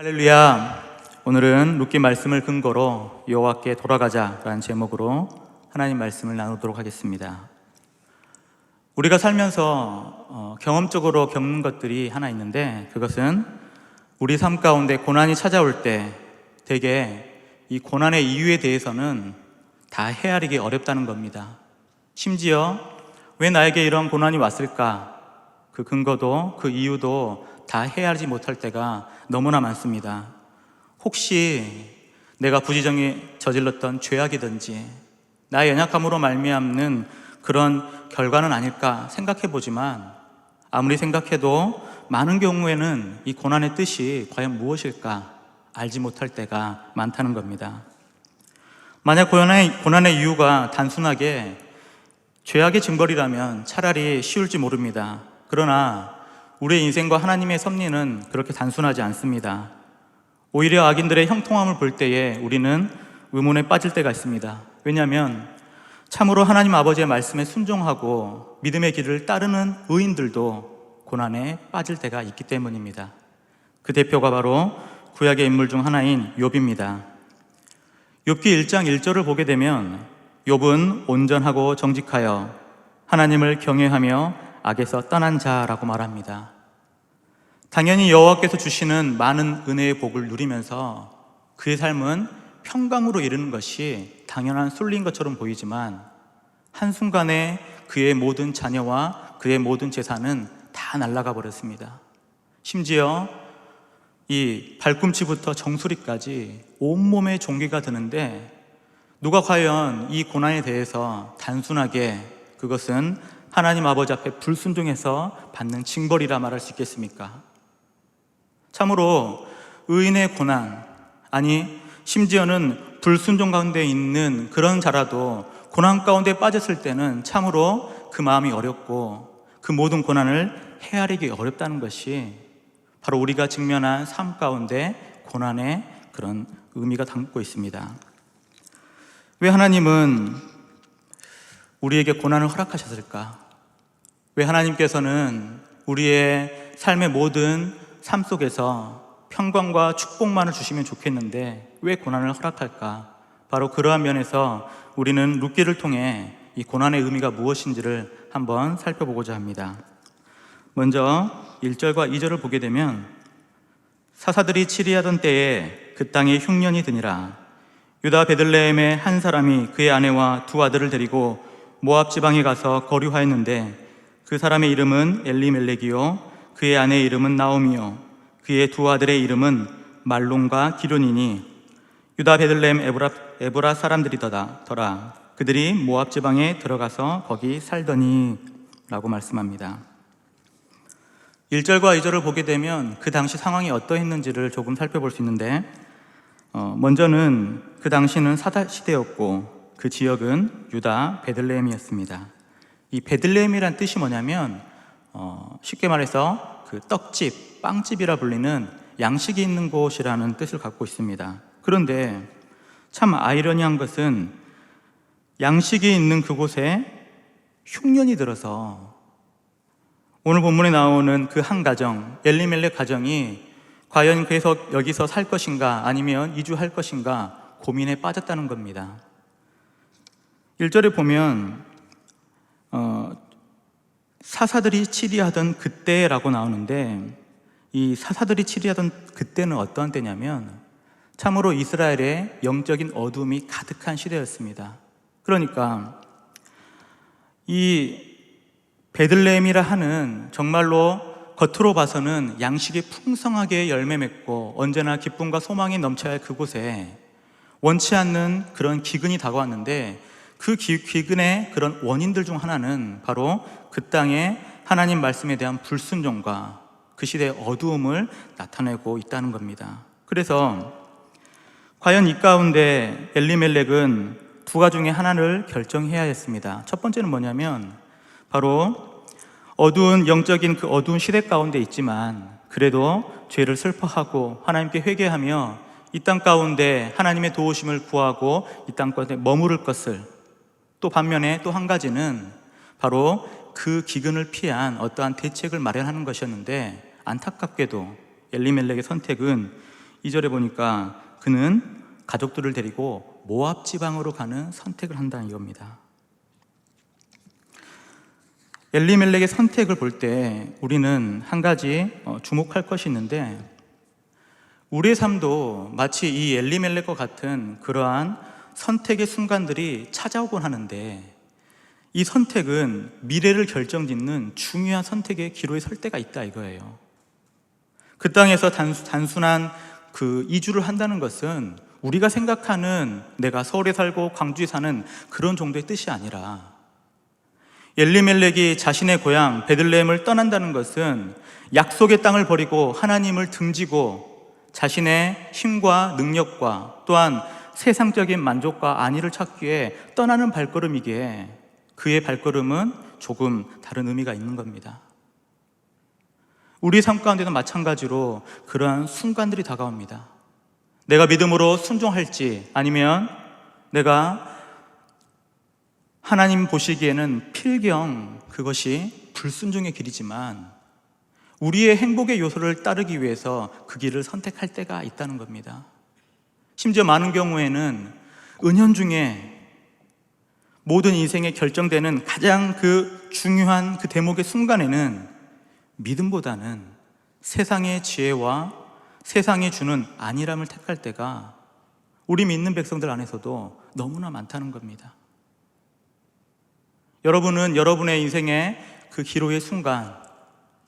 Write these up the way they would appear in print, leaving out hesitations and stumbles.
할렐루야. 오늘은 룻기 말씀을 근거로 여호와께 돌아가자라는 제목으로 하나님 말씀을 나누도록 하겠습니다. 우리가 살면서 경험적으로 겪는 것들이 하나 있는데, 그것은 우리 삶 가운데 고난이 찾아올 때 대개 이 고난의 이유에 대해서는 다 헤아리기 어렵다는 겁니다. 심지어 왜 나에게 이런 고난이 왔을까? 그 근거도 그 이유도 다 헤아리지 못할 때가 너무나 많습니다. 혹시 내가 부지정히 저질렀던 죄악이든지 나의 연약함으로 말미암는 그런 결과는 아닐까 생각해보지만, 아무리 생각해도 많은 경우에는 이 고난의 뜻이 과연 무엇일까 알지 못할 때가 많다는 겁니다. 만약 고난의 이유가 단순하게 죄악의 징벌이라면 차라리 쉬울지 모릅니다. 그러나 우리의 인생과 하나님의 섭리는 그렇게 단순하지 않습니다. 오히려 악인들의 형통함을 볼 때에 우리는 의문에 빠질 때가 있습니다. 왜냐하면 참으로 하나님 아버지의 말씀에 순종하고 믿음의 길을 따르는 의인들도 고난에 빠질 때가 있기 때문입니다. 그 대표가 바로 구약의 인물 중 하나인 욥입니다. 욥기 1장 1절을 보게 되면 욥은 온전하고 정직하여 하나님을 경외하며 악에서 떠난 자라고 말합니다. 당연히 여호와께서 주시는 많은 은혜의 복을 누리면서 그의 삶은 평강으로 이르는 것이 당연한 순리인 것처럼 보이지만, 한순간에 그의 모든 자녀와 그의 모든 재산은 다 날아가 버렸습니다. 심지어 이 발꿈치부터 정수리까지 온몸에 종기가 드는데, 누가 과연 이 고난에 대해서 단순하게 그것은 하나님 아버지 앞에 불순종해서 받는 징벌이라 말할 수 있겠습니까? 참으로 의인의 고난, 아니 심지어는 불순종 가운데 있는 그런 자라도 고난 가운데 빠졌을 때는 참으로 그 마음이 어렵고 그 모든 고난을 헤아리기 어렵다는 것이 바로 우리가 직면한 삶 가운데 고난의 그런 의미가 담고 있습니다. 왜 하나님은 우리에게 고난을 허락하셨을까? 왜 하나님께서는 우리의 삶의 모든 삶 속에서 평강과 축복만을 주시면 좋겠는데 왜 고난을 허락할까? 바로 그러한 면에서 우리는 룻기를 통해 이 고난의 의미가 무엇인지를 한번 살펴보고자 합니다. 먼저 1절과 2절을 보게 되면, 사사들이 치리하던 때에 그 땅에 흉년이 드니라. 유다 베들레헴의 한 사람이 그의 아내와 두 아들을 데리고 모압 지방에 가서 거류하였는데, 그 사람의 이름은 엘리멜렉이요 그의 아내의 이름은 나오미요 그의 두 아들의 이름은 말론과 기론이니 유다 베들레헴 에브라 사람들이더라. 그들이 모압 지방에 들어가서 거기 살더니 라고 말씀합니다. 1절과 2절을 보게 되면 그 당시 상황이 어떠했는지를 조금 살펴볼 수 있는데, 먼저는 그 당시는 사다 시대였고 그 지역은 유다 베들레헴이었습니다. 이 베들레헴이란 뜻이 뭐냐면 쉽게 말해서 그 떡집, 빵집이라 불리는 양식이 있는 곳이라는 뜻을 갖고 있습니다. 그런데 참 아이러니한 것은 양식이 있는 그곳에 흉년이 들어서 오늘 본문에 나오는 그 한 가정, 엘리멜렉 가정이 과연 계속 여기서 살 것인가 아니면 이주할 것인가 고민에 빠졌다는 겁니다. 1절에 보면 사사들이 치리하던 그때라고 나오는데, 이 사사들이 치리하던 그때는 어떠한 때냐면 참으로 이스라엘의 영적인 어둠이 가득한 시대였습니다. 그러니까 이 베들레헴이라 하는 정말로 겉으로 봐서는 양식이 풍성하게 열매 맺고 언제나 기쁨과 소망이 넘쳐야 할 그곳에 원치 않는 그런 기근이 다가왔는데, 그 기근의 그런 원인들 중 하나는 바로 그 땅에 하나님 말씀에 대한 불순종과 그 시대의 어두움을 나타내고 있다는 겁니다. 그래서 과연 이 가운데 엘리멜렉은 두 가지 중에 하나를 결정해야 했습니다. 첫 번째는 뭐냐면 바로 어두운 영적인 그 어두운 시대 가운데 있지만 그래도 죄를 슬퍼하고 하나님께 회개하며 이 땅 가운데 하나님의 도우심을 구하고 이 땅 가운데 머무를 것을, 또 반면에 또 한 가지는 바로 그 기근을 피한 어떠한 대책을 마련하는 것이었는데, 안타깝게도 엘리멜렉의 선택은 2절에 보니까 그는 가족들을 데리고 모압 지방으로 가는 선택을 한다는 이겁니다. 엘리멜렉의 선택을 볼 때 우리는 한 가지 주목할 것이 있는데, 우리의 삶도 마치 이 엘리멜렉과 같은 그러한 선택의 순간들이 찾아오곤 하는데, 이 선택은 미래를 결정짓는 중요한 선택의 기로에 설 때가 있다 이거예요. 그 땅에서 단순한 그 이주를 한다는 것은 우리가 생각하는 내가 서울에 살고 광주에 사는 그런 정도의 뜻이 아니라, 엘리멜렉이 자신의 고향 베들레헴을 떠난다는 것은 약속의 땅을 버리고 하나님을 등지고 자신의 힘과 능력과 또한 세상적인 만족과 안위를 찾기 위해 떠나는 발걸음이기에 그의 발걸음은 조금 다른 의미가 있는 겁니다. 우리 삶 가운데도 마찬가지로 그러한 순간들이 다가옵니다. 내가 믿음으로 순종할지, 아니면 내가 하나님 보시기에는 필경 그것이 불순종의 길이지만 우리의 행복의 요소를 따르기 위해서 그 길을 선택할 때가 있다는 겁니다. 심지어 많은 경우에는 은연중에 모든 인생에 결정되는 가장 그 중요한 그 대목의 순간에는 믿음보다는 세상의 지혜와 세상이 주는 안일함을 택할 때가 우리 믿는 백성들 안에서도 너무나 많다는 겁니다. 여러분은 여러분의 인생의 그 기로의 순간,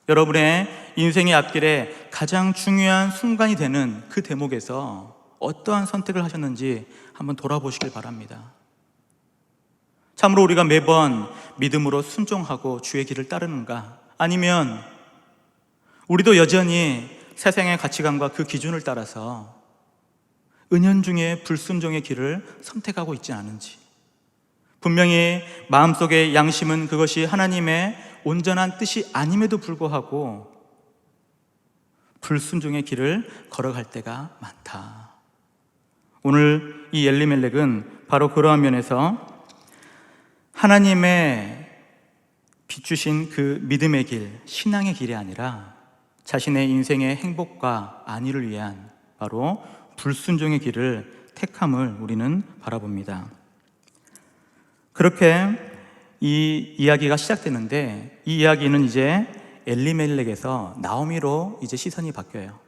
여러분의 인생의 앞길에 가장 중요한 순간이 되는 그 대목에서 어떠한 선택을 하셨는지 한번 돌아보시길 바랍니다. 참으로 우리가 매번 믿음으로 순종하고 주의 길을 따르는가? 아니면 우리도 여전히 세상의 가치관과 그 기준을 따라서 은연중에 불순종의 길을 선택하고 있지 않은지, 분명히 마음속의 양심은 그것이 하나님의 온전한 뜻이 아님에도 불구하고 불순종의 길을 걸어갈 때가 많다. 오늘 이 엘리멜렉은 바로 그러한 면에서 하나님의 비추신 그 믿음의 길, 신앙의 길이 아니라 자신의 인생의 행복과 안위를 위한 바로 불순종의 길을 택함을 우리는 바라봅니다. 그렇게 이 이야기가 시작되는데, 이 이야기는 이제 엘리멜렉에서 나오미로 이제 시선이 바뀌어요.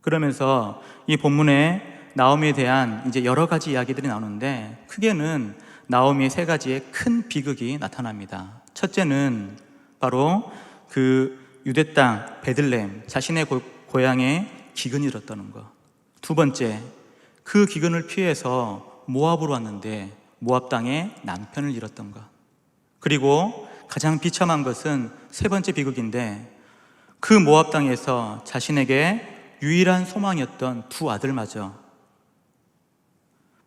그러면서 이 본문에 나오미에 대한 이제 여러 가지 이야기들이 나오는데, 크게는 나오미의 세 가지의 큰 비극이 나타납니다. 첫째는 바로 그 유대 땅 베들레헴, 자신의 고향에 기근이 일었다는 것. 두 번째, 그 기근을 피해서 모압으로 왔는데 모압 땅에 남편을 잃었던 것. 그리고 가장 비참한 것은 세 번째 비극인데, 그 모압 땅에서 자신에게 유일한 소망이었던 두 아들마저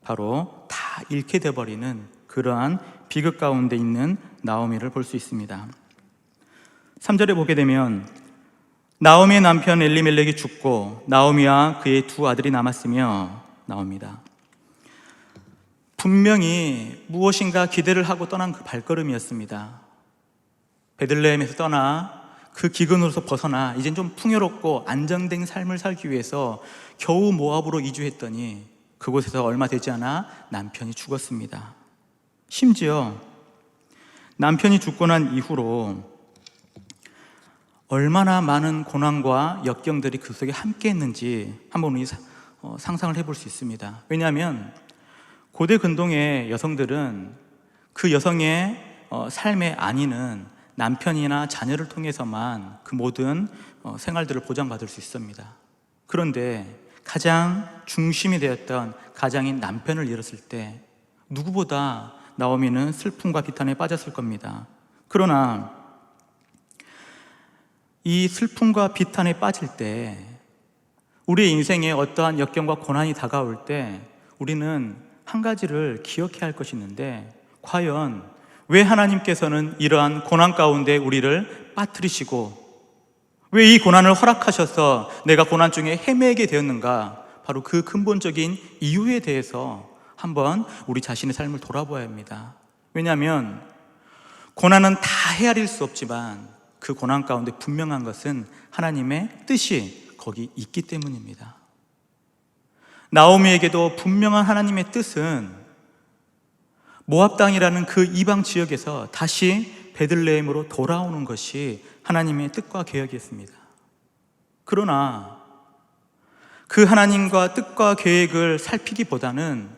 바로 다 잃게 되어버리는 그러한 비극 가운데 있는 나오미를 볼 수 있습니다. 3절에 보게 되면 나오미의 남편 엘리멜렉이 죽고 나오미와 그의 두 아들이 남았으며 나옵니다. 분명히 무엇인가 기대를 하고 떠난 그 발걸음이었습니다. 베들레헴에서 떠나 그 기근으로서 벗어나 이젠 좀 풍요롭고 안정된 삶을 살기 위해서 겨우 모압으로 이주했더니 그곳에서 얼마 되지 않아 남편이 죽었습니다. 심지어 남편이 죽고 난 이후로 얼마나 많은 고난과 역경들이 그 속에 함께 했는지 한번 우리 상상을 해볼 수 있습니다. 왜냐하면 고대 근동의 여성들은 그 여성의 삶의 안위는 남편이나 자녀를 통해서만 그 모든 생활들을 보장받을 수 있습니다. 그런데 가장 중심이 되었던 가장인 남편을 잃었을 때 누구보다 나오미는 슬픔과 비탄에 빠졌을 겁니다. 그러나 이 슬픔과 비탄에 빠질 때, 우리의 인생에 어떠한 역경과 고난이 다가올 때 우리는 한 가지를 기억해야 할 것이 있는데, 과연 왜 하나님께서는 이러한 고난 가운데 우리를 빠뜨리시고 왜 이 고난을 허락하셔서 내가 고난 중에 헤매게 되었는가? 바로 그 근본적인 이유에 대해서 한번 우리 자신의 삶을 돌아보아야 합니다. 왜냐하면 고난은 다 헤아릴 수 없지만 그 고난 가운데 분명한 것은 하나님의 뜻이 거기 있기 때문입니다. 나오미에게도 분명한 하나님의 뜻은 모압 땅이라는 그 이방 지역에서 다시 베들레헴으로 돌아오는 것이 하나님의 뜻과 계획이었습니다. 그러나 그 하나님과 뜻과 계획을 살피기보다는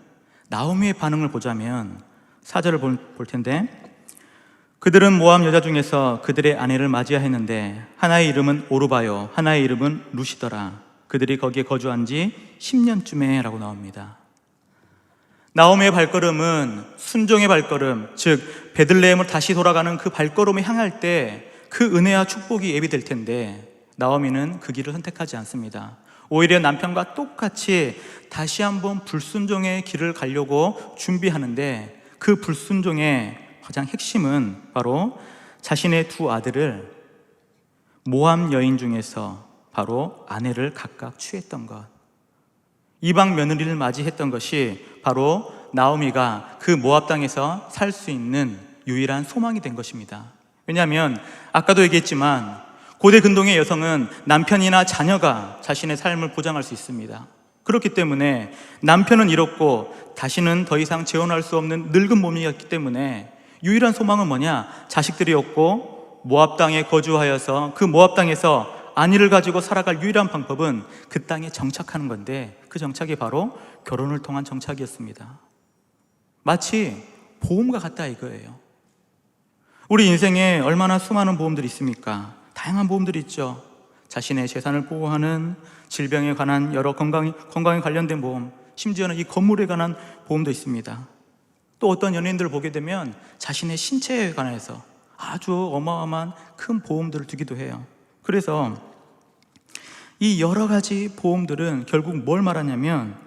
나오미의 반응을 보자면 4절을 볼 텐데, 그들은 모압 여자 중에서 그들의 아내를 맞이하였는데 하나의 이름은 오르바요 하나의 이름은 루시더라. 그들이 거기에 거주한 지 10년쯤에 라고 나옵니다. 나오미의 발걸음은 순종의 발걸음, 즉 베들레헴을 다시 돌아가는 그 발걸음을 향할 때 그 은혜와 축복이 예비될 텐데, 나오미는 그 길을 선택하지 않습니다. 오히려 남편과 똑같이 다시 한번 불순종의 길을 가려고 준비하는데, 그 불순종의 가장 핵심은 바로 자신의 두 아들을 모압 여인 중에서 바로 아내를 각각 취했던 것, 이방 며느리를 맞이했던 것이 바로 나오미가 그 모압 땅에서 살 수 있는 유일한 소망이 된 것입니다. 왜냐하면 아까도 얘기했지만 고대 근동의 여성은 남편이나 자녀가 자신의 삶을 보장할 수 있습니다. 그렇기 때문에 남편은 잃었고 다시는 더 이상 재혼할 수 없는 늙은 몸이었기 때문에 유일한 소망은 뭐냐? 자식들이었고 모압 땅에 거주하여서 그 모압 땅에서 아내를 가지고 살아갈 유일한 방법은 그 땅에 정착하는 건데, 그 정착이 바로 결혼을 통한 정착이었습니다. 마치 보험과 같다 이거예요. 우리 인생에 얼마나 수많은 보험들이 있습니까? 다양한 보험들이 있죠. 자신의 재산을 보호하는, 질병에 관한 여러 건강에 관련된 보험, 심지어는 이 건물에 관한 보험도 있습니다. 또 어떤 연예인들을 보게 되면 자신의 신체에 관해서 아주 어마어마한 큰 보험들을 두기도 해요. 그래서 이 여러 가지 보험들은 결국 뭘 말하냐면,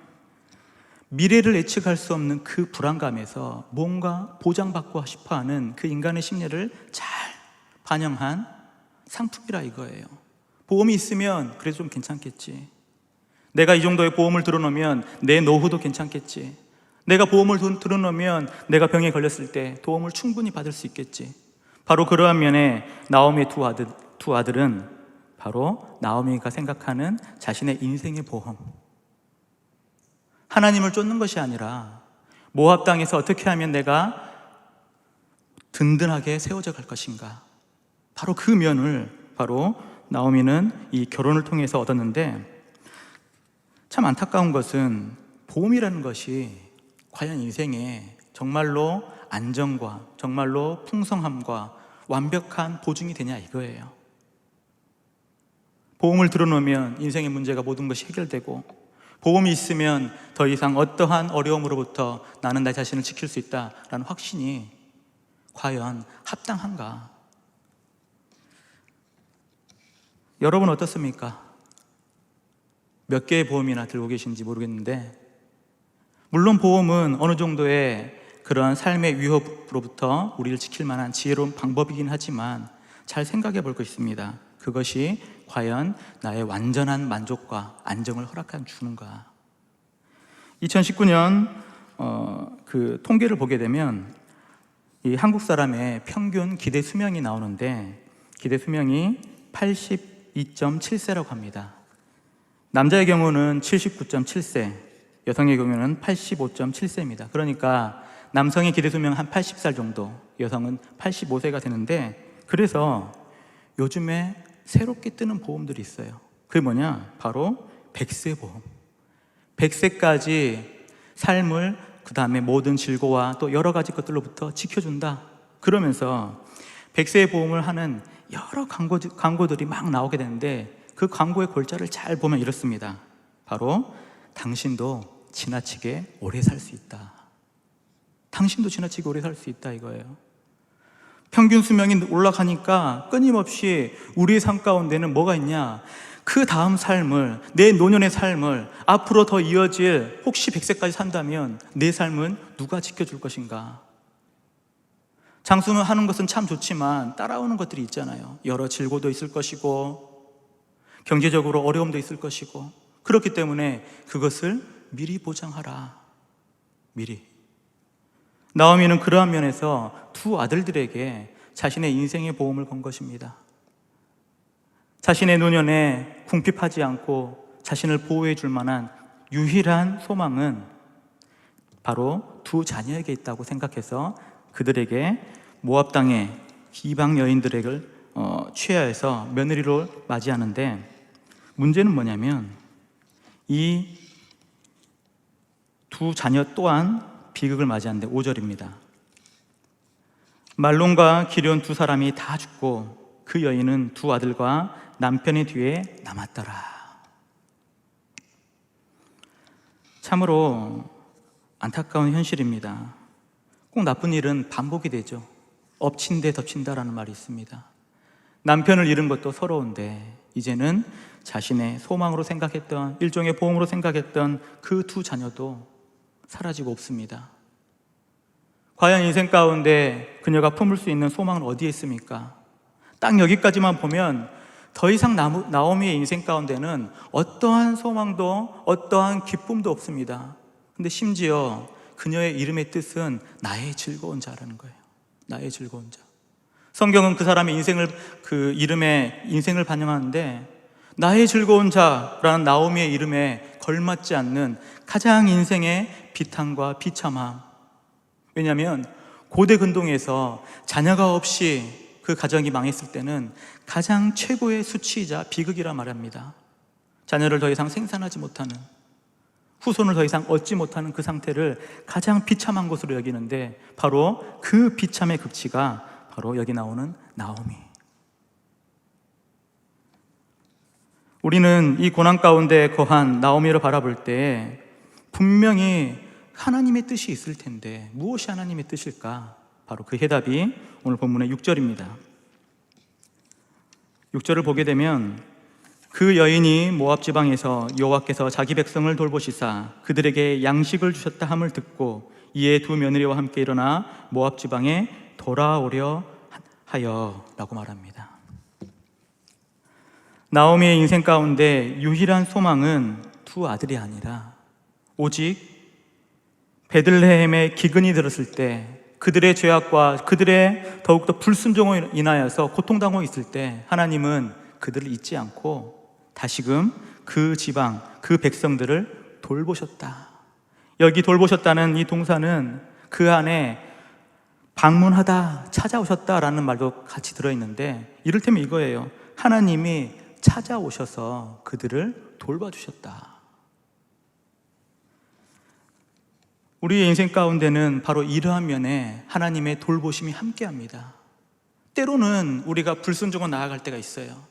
미래를 예측할 수 없는 그 불안감에서 뭔가 보장받고 싶어하는 그 인간의 심리를 잘 반영한 상품이라 이거예요. 보험이 있으면 그래도 좀 괜찮겠지. 내가 이 정도의 보험을 들어놓으면 내 노후도 괜찮겠지. 내가 보험을 들어놓으면 내가 병에 걸렸을 때 도움을 충분히 받을 수 있겠지. 바로 그러한 면에 나오미의 두 아들은 바로 나오미가 생각하는 자신의 인생의 보험, 하나님을 쫓는 것이 아니라 모압 땅에서 어떻게 하면 내가 든든하게 세워져 갈 것인가, 바로 그 면을 바로 나오미는 이 결혼을 통해서 얻었는데, 참 안타까운 것은 보험이라는 것이 과연 인생에 정말로 안정과 정말로 풍성함과 완벽한 보증이 되냐 이거예요. 보험을 들어놓으면 인생의 문제가 모든 것이 해결되고, 보험이 있으면 더 이상 어떠한 어려움으로부터 나는 나 자신을 지킬 수 있다라는 확신이 과연 합당한가? 여러분 어떻습니까? 몇 개의 보험이나 들고 계신지 모르겠는데, 물론 보험은 어느 정도의 그러한 삶의 위협으로부터 우리를 지킬 만한 지혜로운 방법이긴 하지만, 잘 생각해 볼 것 있습니다. 그것이 과연 나의 완전한 만족과 안정을 허락해 주는가? 2019년 그 통계를 보게 되면 이 한국 사람의 평균 기대 수명이 나오는데, 기대 수명이 82.7세라고 합니다. 남자의 경우는 79.7세, 여성의 경우는 85.7세입니다. 그러니까 남성의 기대 수명 한 80살 정도, 여성은 85세가 되는데, 그래서 요즘에 새롭게 뜨는 보험들이 있어요. 그게 뭐냐? 바로 100세 보험. 100세까지 삶을, 그 다음에 모든 질고와 또 여러 가지 것들로부터 지켜준다. 그러면서 100세 보험을 하는 여러 광고들이 막 나오게 되는데, 그 광고의 골자를 잘 보면 이렇습니다. 바로 당신도 지나치게 오래 살 수 있다. 당신도 지나치게 오래 살 수 있다 이거예요. 평균 수명이 올라가니까 끊임없이 우리의 삶 가운데는 뭐가 있냐? 그 다음 삶을, 내 노년의 삶을 앞으로 더 이어질, 혹시 100세까지 산다면 내 삶은 누가 지켜줄 것인가? 장수는 하는 것은 참 좋지만 따라오는 것들이 있잖아요. 여러 질고도 있을 것이고 경제적으로 어려움도 있을 것이고, 그렇기 때문에 그것을 미리 보장하라. 미리. 나오미는 그러한 면에서 두 아들들에게 자신의 인생의 보험을 건 것입니다. 자신의 노년에 궁핍하지 않고 자신을 보호해 줄 만한 유일한 소망은 바로 두 자녀에게 있다고 생각해서 그들에게 모압 땅의 이방 여인들을 취하해서 며느리로 맞이하는데, 문제는 뭐냐면 이 두 자녀 또한 비극을 맞이하는데 5절입니다. 말론과 기럨 두 사람이 다 죽고 그 여인은 두 아들과 남편의 뒤에 남았더라. 참으로 안타까운 현실입니다. 꼭 나쁜 일은 반복이 되죠. 엎친 데 덮친다라는 말이 있습니다. 남편을 잃은 것도 서러운데 이제는 자신의 소망으로 생각했던, 일종의 보험으로 생각했던 그 두 자녀도 사라지고 없습니다. 과연 인생 가운데 그녀가 품을 수 있는 소망은 어디에 있습니까? 딱 여기까지만 보면 더 이상 나오미의 인생 가운데는 어떠한 소망도 어떠한 기쁨도 없습니다. 근데 심지어 그녀의 이름의 뜻은 나의 즐거운 자라는 거예요. 나의 즐거운 자. 성경은 그 사람의 그 이름에 인생을 반영하는데, 나의 즐거운 자라는 나오미의 이름에 걸맞지 않는 가장 인생의 비탄과 비참함. 왜냐하면 고대 근동에서 자녀가 없이 그 가정이 망했을 때는 가장 최고의 수치이자 비극이라 말합니다. 자녀를 더 이상 생산하지 못하는, 후손을 더 이상 얻지 못하는 그 상태를 가장 비참한 것으로 여기는데, 바로 그 비참의 극치가 바로 여기 나오는 나오미. 우리는 이 고난 가운데 거한 나오미를 바라볼 때 분명히 하나님의 뜻이 있을 텐데 무엇이 하나님의 뜻일까? 바로 그 해답이 오늘 본문의 6절입니다. 6절을 보게 되면, 그 여인이 모압 지방에서 여호와께서 자기 백성을 돌보시사 그들에게 양식을 주셨다 함을 듣고 이에 두 며느리와 함께 일어나 모압 지방에 돌아오려 하여 라고 말합니다. 나오미의 인생 가운데 유일한 소망은 두 아들이 아니라 오직 베들레헴의 기근이 들었을 때, 그들의 죄악과 그들의 더욱더 불순종으로 인하여서 고통당하고 있을 때 하나님은 그들을 잊지 않고 다시금 그 지방, 그 백성들을 돌보셨다. 여기 돌보셨다는 이 동사는 그 안에 방문하다, 찾아오셨다라는 말도 같이 들어있는데, 이를테면 이거예요. 하나님이 찾아오셔서 그들을 돌봐주셨다. 우리의 인생 가운데는 바로 이러한 면에 하나님의 돌보심이 함께합니다. 때로는 우리가 불순종으로 나아갈 때가 있어요.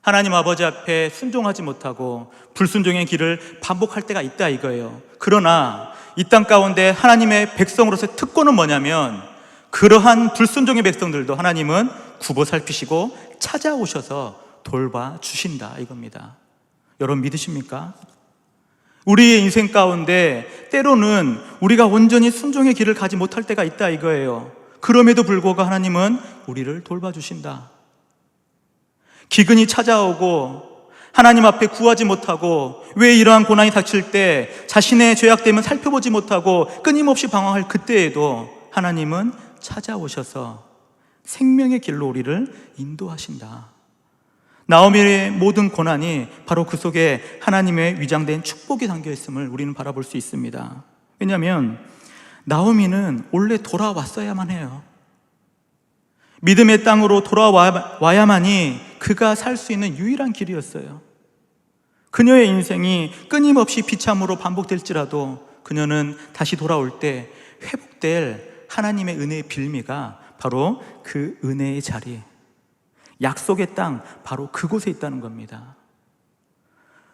하나님 아버지 앞에 순종하지 못하고 불순종의 길을 반복할 때가 있다 이거예요. 그러나 이 땅 가운데 하나님의 백성으로서의 특권은 뭐냐면, 그러한 불순종의 백성들도 하나님은 굽어 살피시고 찾아오셔서 돌봐 주신다 이겁니다. 여러분 믿으십니까? 우리의 인생 가운데 때로는 우리가 온전히 순종의 길을 가지 못할 때가 있다 이거예요. 그럼에도 불구하고 하나님은 우리를 돌봐주신다. 기근이 찾아오고 하나님 앞에 구하지 못하고, 왜 이러한 고난이 닥칠 때 자신의 죄악됨을 살펴보지 못하고 끊임없이 방황할 그때에도 하나님은 찾아오셔서 생명의 길로 우리를 인도하신다. 나오미의 모든 고난이 바로 그 속에 하나님의 위장된 축복이 담겨 있음을 우리는 바라볼 수 있습니다. 왜냐하면 나오미는 원래 돌아왔어야만 해요. 믿음의 땅으로 돌아와야만이 그가 살 수 있는 유일한 길이었어요. 그녀의 인생이 끊임없이 비참으로 반복될지라도 그녀는 다시 돌아올 때 회복될 하나님의 은혜의 빌미가 바로 그 은혜의 자리, 약속의 땅, 바로 그곳에 있다는 겁니다.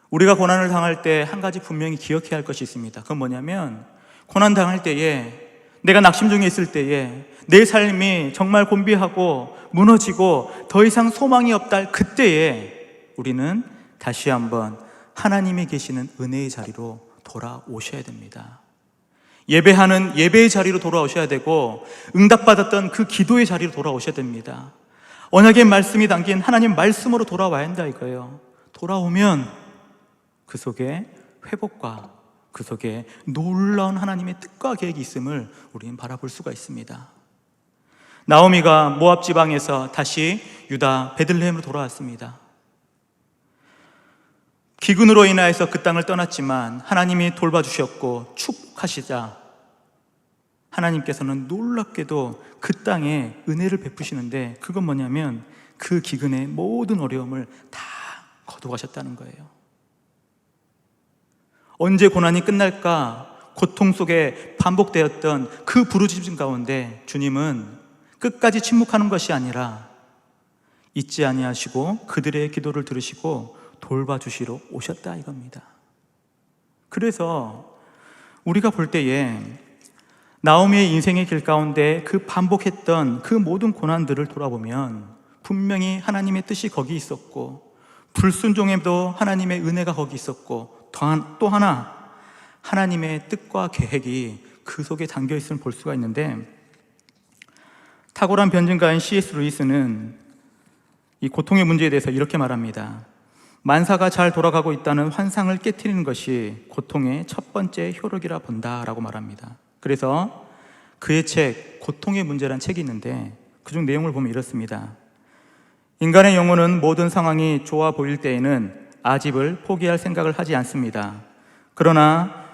우리가 고난을 당할 때 한 가지 분명히 기억해야 할 것이 있습니다. 그건 뭐냐면, 고난 당할 때에, 내가 낙심 중에 있을 때에, 내 삶이 정말 곤비하고 무너지고 더 이상 소망이 없다 할 그때에 우리는 다시 한번 하나님이 계시는 은혜의 자리로 돌아오셔야 됩니다. 예배하는 예배의 자리로 돌아오셔야 되고, 응답받았던 그 기도의 자리로 돌아오셔야 됩니다. 언약의 말씀이 담긴 하나님 말씀으로 돌아와야 한다 이거예요. 돌아오면 그 속에 회복과 그 속에 놀라운 하나님의 뜻과 계획이 있음을 우리는 바라볼 수가 있습니다. 나오미가 모압 지방에서 다시 유다 베들레헴으로 돌아왔습니다. 기근으로 인하여서 그 땅을 떠났지만 하나님이 돌봐주셨고 축복하시자 하나님께서는 놀랍게도 그 땅에 은혜를 베푸시는데, 그건 뭐냐면 그 기근의 모든 어려움을 다 거둬가셨다는 거예요. 언제 고난이 끝날까 고통 속에 반복되었던 그 부르짖음 가운데 주님은 끝까지 침묵하는 것이 아니라 잊지 아니하시고 그들의 기도를 들으시고 돌봐주시러 오셨다 이겁니다. 그래서 우리가 볼 때에 나오미의 인생의 길 가운데 그 반복했던 그 모든 고난들을 돌아보면 분명히 하나님의 뜻이 거기 있었고, 불순종에도 하나님의 은혜가 거기 있었고, 또 하나 하나님의 뜻과 계획이 그 속에 담겨 있음을 볼 수가 있는데, 탁월한 변증가인 C.S. 루이스는 이 고통의 문제에 대해서 이렇게 말합니다. 만사가 잘 돌아가고 있다는 환상을 깨트리는 것이 고통의 첫 번째 효력이라 본다라고 말합니다. 그래서 그의 책 고통의 문제란 책이 있는데 그중 내용을 보면 이렇습니다. 인간의 영혼은 모든 상황이 좋아 보일 때에는 아집을 포기할 생각을 하지 않습니다. 그러나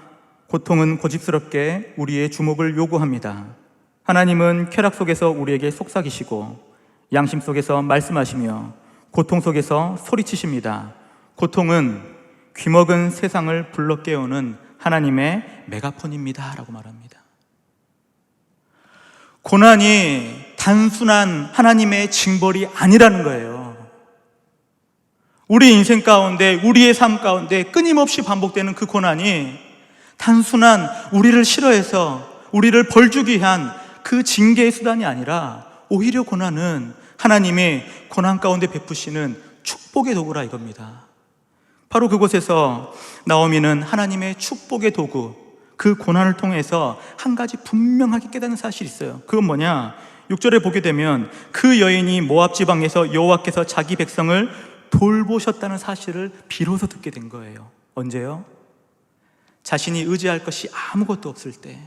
고통은 고집스럽게 우리의 주목을 요구합니다. 하나님은 쾌락 속에서 우리에게 속삭이시고 양심 속에서 말씀하시며 고통 속에서 소리치십니다. 고통은 귀먹은 세상을 불러 깨우는 하나님의 메가폰입니다 라고 말합니다. 고난이 단순한 하나님의 징벌이 아니라는 거예요. 우리 인생 가운데, 우리의 삶 가운데 끊임없이 반복되는 그 고난이 단순한 우리를 싫어해서 우리를 벌주기 위한 그 징계의 수단이 아니라 오히려 고난은 하나님이 고난 가운데 베푸시는 축복의 도구라 이겁니다. 바로 그곳에서 나오미는 하나님의 축복의 도구, 그 고난을 통해서 한 가지 분명하게 깨닫는 사실이 있어요. 그건 뭐냐? 6절에 보게 되면 그 여인이 모압 지방에서 여호와께서 자기 백성을 돌보셨다는 사실을 비로소 듣게 된 거예요. 언제요? 자신이 의지할 것이 아무것도 없을 때,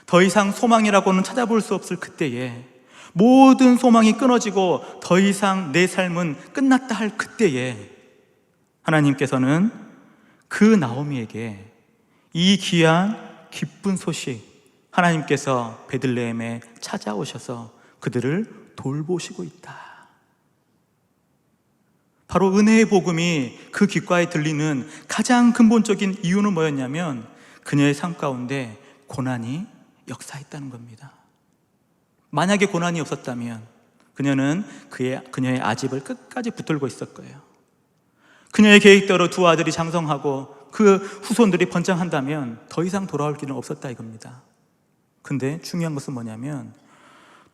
더 이상 소망이라고는 찾아볼 수 없을 그때에, 모든 소망이 끊어지고 더 이상 내 삶은 끝났다 할 그때에 하나님께서는 그 나오미에게 이 귀한 기쁜 소식, 하나님께서 베들레헴에 찾아오셔서 그들을 돌보시고 있다. 바로 은혜의 복음이 그 귓가에 들리는 가장 근본적인 이유는 뭐였냐면 그녀의 삶 가운데 고난이 역사했다는 겁니다. 만약에 고난이 없었다면 그녀는 그녀의 아집을 끝까지 붙들고 있을 거예요. 그녀의 계획대로 두 아들이 장성하고 그 후손들이 번창한다면 더 이상 돌아올 길은 없었다 이겁니다. 근데 중요한 것은 뭐냐면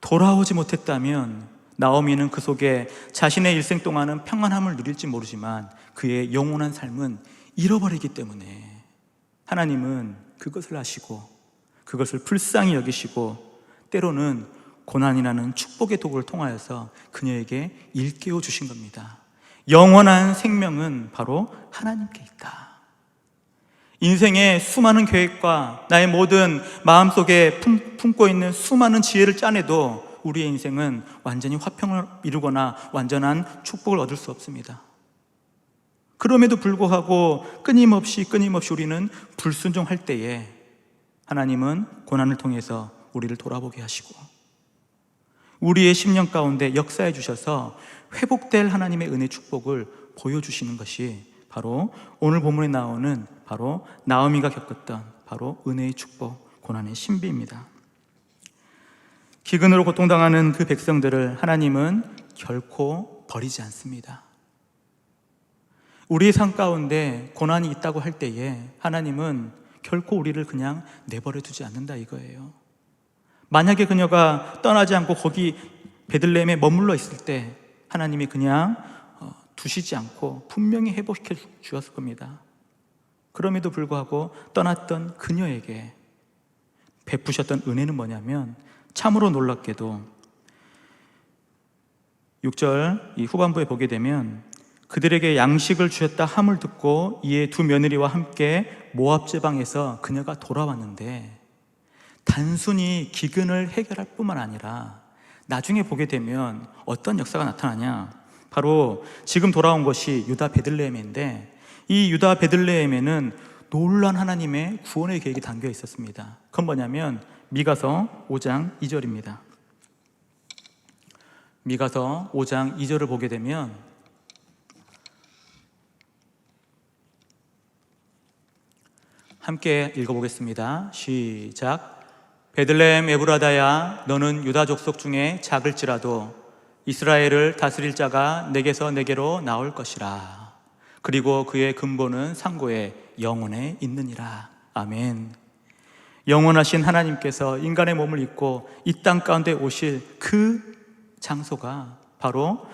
돌아오지 못했다면 나오미는 그 속에 자신의 일생 동안은 평안함을 누릴지 모르지만 그의 영원한 삶은 잃어버리기 때문에 하나님은 그것을 아시고 그것을 불쌍히 여기시고 때로는 고난이라는 축복의 도구를 통하여서 그녀에게 일깨워 주신 겁니다. 영원한 생명은 바로 하나님께 있다. 인생의 수많은 계획과 나의 모든 마음속에 품고 있는 수많은 지혜를 짜내도 우리의 인생은 완전히 화평을 이루거나 완전한 축복을 얻을 수 없습니다. 그럼에도 불구하고 끊임없이 우리는 불순종할 때에 하나님은 고난을 통해서 우리를 돌아보게 하시고 우리의 심령 가운데 역사해 주셔서 회복될 하나님의 은혜 축복을 보여주시는 것이 바로 오늘 본문에 나오는 바로 나오미가 겪었던 바로 은혜의 축복, 고난의 신비입니다. 기근으로 고통당하는 그 백성들을 하나님은 결코 버리지 않습니다. 우리의 삶 가운데 고난이 있다고 할 때에 하나님은 결코 우리를 그냥 내버려 두지 않는다 이거예요. 만약에 그녀가 떠나지 않고 거기 베들레헴에 머물러 있을 때 하나님이 그냥 두시지 않고 분명히 회복시켜 주었을 겁니다. 그럼에도 불구하고 떠났던 그녀에게 베푸셨던 은혜는 뭐냐면 참으로 놀랍게도 6절 이 후반부에 보게 되면 그들에게 양식을 주셨다 함을 듣고 이에 두 며느리와 함께 모압 지방에서 그녀가 돌아왔는데 단순히 기근을 해결할 뿐만 아니라 나중에 보게 되면 어떤 역사가 나타나냐, 바로 지금 돌아온 것이 유다 베들레헴인데 이 유다 베들레헴에는 놀라운 하나님의 구원의 계획이 담겨 있었습니다. 그건 뭐냐면 미가서 5장 2절입니다. 미가서 5장 2절을 보게 되면 함께 읽어보겠습니다. 시작. 베들레헴 에브라다야, 너는 유다 족속 중에 작을지라도 이스라엘을 다스릴 자가 내게서 내게로 나올 것이라. 그리고 그의 근본은 상고에 영원에 있느니라. 아멘. 영원하신 하나님께서 인간의 몸을 입고 이 땅 가운데 오실 그 장소가 바로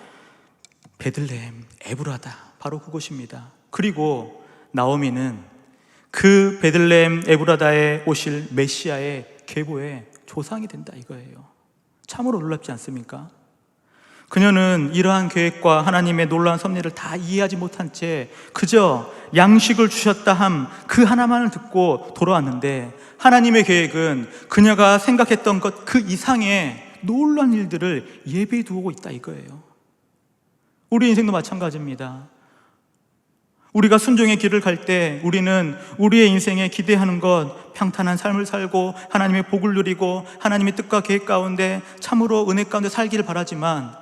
베들레헴 에브라다, 바로 그곳입니다. 그리고 나오미는 그 베들레헴 에브라다에 오실 메시아의 계보의 조상이 된다 이거예요. 참으로 놀랍지 않습니까? 그녀는 이러한 계획과 하나님의 놀라운 섭리를 다 이해하지 못한 채 그저 양식을 주셨다 함 그 하나만을 듣고 돌아왔는데, 하나님의 계획은 그녀가 생각했던 것 그 이상의 놀라운 일들을 예비해 두고 있다 이거예요. 우리 인생도 마찬가지입니다. 우리가 순종의 길을 갈 때 우리는 우리의 인생에 기대하는 것, 평탄한 삶을 살고 하나님의 복을 누리고 하나님의 뜻과 계획 가운데 참으로 은혜 가운데 살기를 바라지만,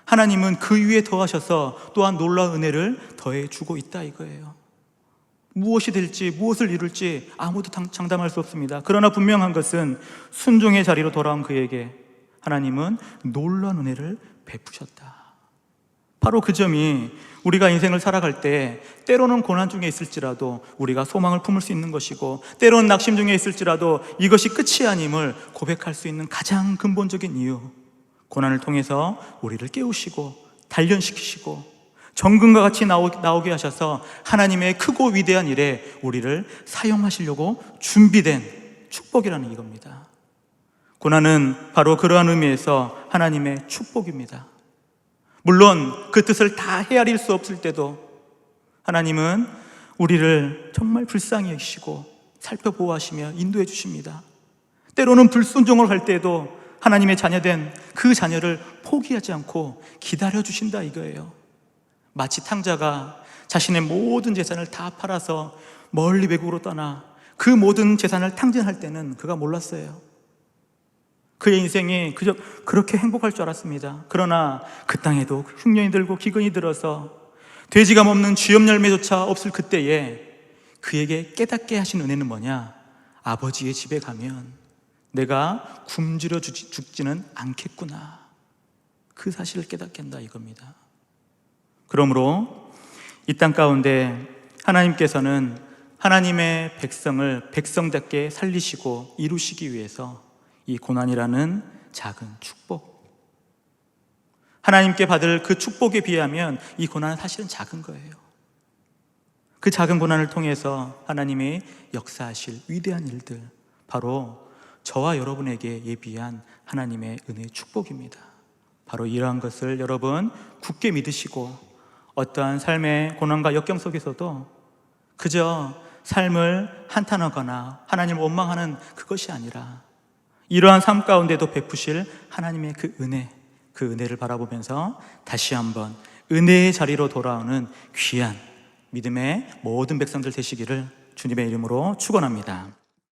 하나님은 그 위에 더하셔서 또한 놀라운 은혜를 더해 주고 있다 이거예요. 무엇이 될지 무엇을 이룰지 아무도 장담할 수 없습니다. 그러나 분명한 것은 순종의 자리로 돌아온 그에게 하나님은 놀라운 은혜를 베푸셨다. 바로 그 점이 우리가 인생을 살아갈 때 때로는 고난 중에 있을지라도 우리가 소망을 품을 수 있는 것이고, 때로는 낙심 중에 있을지라도 이것이 끝이 아님을 고백할 수 있는 가장 근본적인 이유, 고난을 통해서 우리를 깨우시고 단련시키시고 정금과 같이 나오게 하셔서 하나님의 크고 위대한 일에 우리를 사용하시려고 준비된 축복이라는 이겁니다. 고난은 바로 그러한 의미에서 하나님의 축복입니다. 물론 그 뜻을 다 헤아릴 수 없을 때도 하나님은 우리를 정말 불쌍히 여기시고 살펴보호하시며 인도해 주십니다. 때로는 불순종을 할 때에도 하나님의 자녀된 그 자녀를 포기하지 않고 기다려 주신다 이거예요. 마치 탕자가 자신의 모든 재산을 다 팔아서 멀리 외국으로 떠나 그 모든 재산을 탕진할 때는 그가 몰랐어요. 그의 인생이 그저 그렇게 행복할 줄 알았습니다. 그러나 그 땅에도 흉년이 들고 기근이 들어서 돼지가 먹는 쥐염 열매조차 없을 그때에 그에게 깨닫게 하신 은혜는 뭐냐? 아버지의 집에 가면 내가 굶주려 죽지는 않겠구나, 그 사실을 깨닫게 한다 이겁니다. 그러므로 이 땅 가운데 하나님께서는 하나님의 백성을 백성답게 살리시고 이루시기 위해서 이 고난이라는 작은 축복, 하나님께 받을 그 축복에 비하면 이 고난은 사실은 작은 거예요. 그 작은 고난을 통해서 하나님이 역사하실 위대한 일들, 바로 저와 여러분에게 예비한 하나님의 은혜의 축복입니다. 바로 이러한 것을 여러분 굳게 믿으시고 어떠한 삶의 고난과 역경 속에서도 그저 삶을 한탄하거나 하나님을 원망하는 그것이 아니라 이러한 삶 가운데도 베푸실 하나님의 그 은혜를 바라보면서 다시 한번 은혜의 자리로 돌아오는 귀한 믿음의 모든 백성들 되시기를 주님의 이름으로 축원합니다.